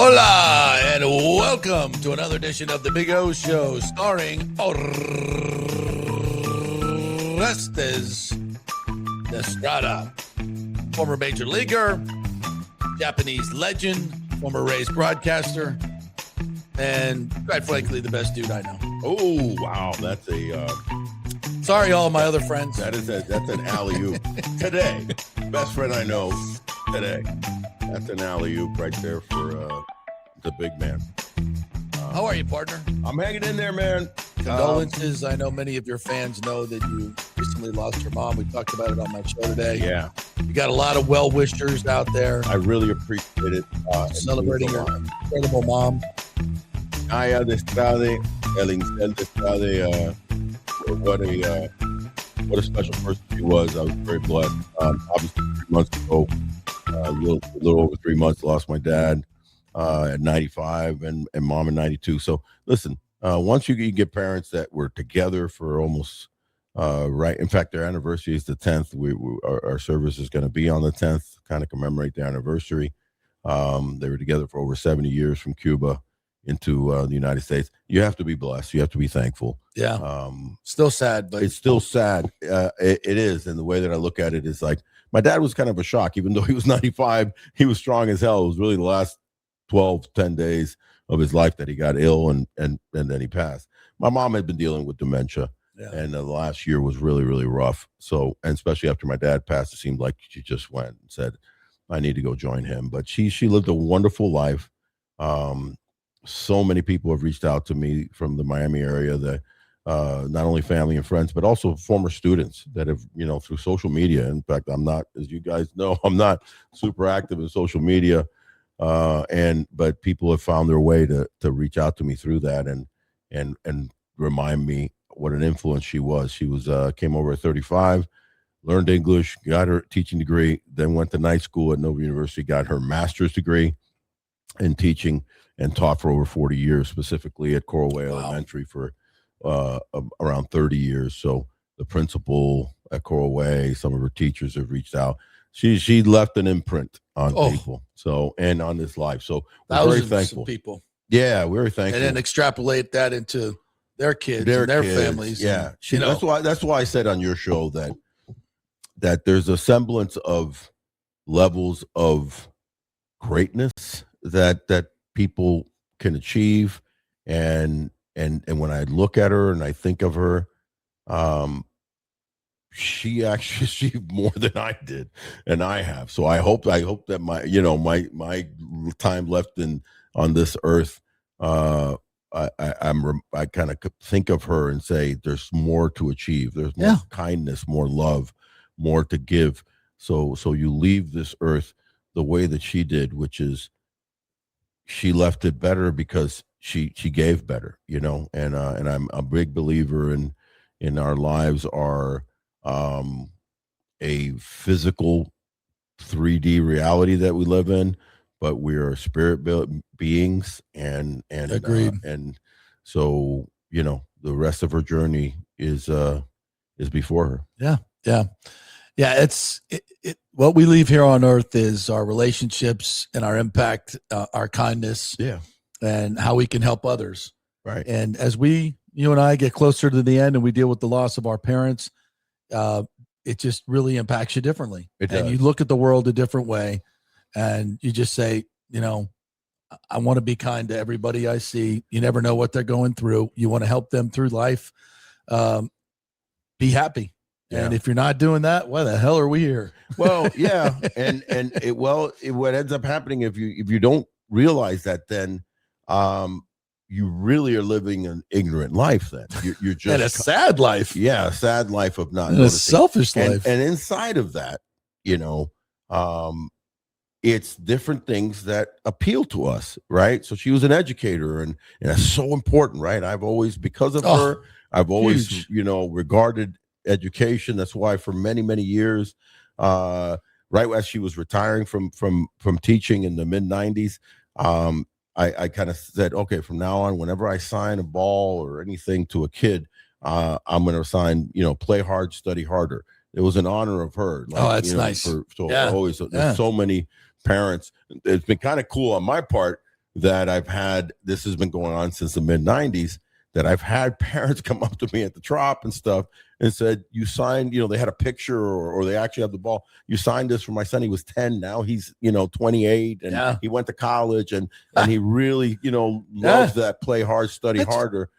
Hola, and welcome to another edition of the Big O Show, starring Orestes Estrada, former major leaguer, Japanese legend, former Rays broadcaster, and quite frankly, the best dude I know. Oh, wow. That's a Sorry, all my other friends. that's an alley-oop. Today, best friend I know today. That's an alley-oop right there for the big man. How are you, partner? I'm hanging in there, man. Condolences. I know many of your fans know that you recently lost your mom. We talked about it on my show today. Yeah, You got a lot of well-wishers out there I really appreciate it. celebrating your incredible mom. Aya de Estrade, Elincel de Estrade, what a special person she was. I was very blessed. Obviously, 3 months ago, a little over 3 months, lost my dad at 95 and mom at 92. So listen, once you get parents that were together for almost right. In fact, their anniversary is the 10th. Our service is going to be on the 10th, kind of commemorate their anniversary. They were together for over 70 years from Cuba into the United States. You have to be blessed. You have to be thankful. Yeah. Still sad, but It's still sad. It is. And the way that I look at it is like, my dad was kind of a shock. Even though he was 95, he was strong as hell. It was really the last 10 days of his life that he got ill and then he passed. My mom had been dealing with dementia. Yeah. And the last year was really, really rough. So, and especially after my dad passed, it seemed like she just went and said, I need to go join him. But she lived a wonderful life. So many people have reached out to me from the Miami area that not only family and friends, but also former students that have, through social media. In fact, I'm not, as you guys know, I'm not super active in social media. But people have found their way to reach out to me through that and remind me what an influence she was. She was came over at 35, learned English, got her teaching degree, then went to night school at Nova University, got her master's degree in teaching, and taught for over 40 years, specifically at Coral Way Elementary for around 30 years. So the principal at Coral Way, some of her teachers have reached out. She left an imprint on people, so and on this life. So we're very thankful. Of people. Yeah, we're very thankful. And then extrapolate that into their kids and their kids, families. Yeah, and, that's why I said on your show that there's a semblance of levels of greatness that people can achieve, and when I look at her and I think of her, she actually achieved more than I did, and I have. So I hope that my time left on this earth, I kind of think of her and say there's more to achieve. There's more kindness, more love, more to give. So you leave this earth the way that she did, which is she left it better because she gave better, and I'm a big believer in our lives are a physical 3D reality that we live in, but we are spirit beings and Agreed. And so the rest of her journey is before her. Yeah, it's what we leave here on earth is our relationships and our impact, our kindness, and how we can help others. Right. And as you and I get closer to the end and we deal with the loss of our parents, it just really impacts you differently. And you look at the world a different way, and you just say, I want to be kind to everybody I see. You never know what they're going through. You want to help them through life. Be happy. Yeah. And if you're not doing that, why the hell are we here? Well, yeah. What ends up happening if you don't realize that, then you really are living an ignorant life. Then you're just and a sad life. Yeah, a sad life of not and a selfish life. And inside of that, it's different things that appeal to us, right? So she was an educator, and that's so important, right? I've always, because of her, I've always, regarded education. That's why for many, many years, right as she was retiring from teaching in the mid 90s, I kind of said, okay, from now on, whenever I sign a ball or anything to a kid, I'm going to sign, play hard, study harder. It was an honor of her. That's nice. There's so many parents. It's been kind of cool on my part that I've had, this has been going on since the mid 90s, that I've had parents come up to me at the Trop and stuff and said, you signed, they had a picture or they actually have the ball. You signed this for my son. He was 10. Now he's, 28 and he went to college and he really, loves that play hard, study harder.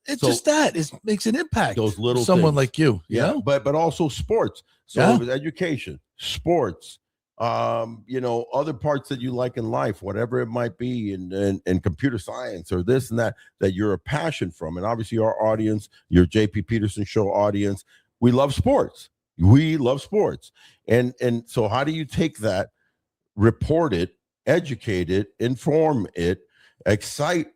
It's just that it makes an impact. Those little someone things. like you. Yeah. But also sports. So it was education, sports, other parts that you like in life, whatever it might be, and computer science or this and that you're a passion from. And obviously our audience, your JP Peterson Show audience, we love sports. We love sports. And so how do you take that, report it, educate it, inform it, excite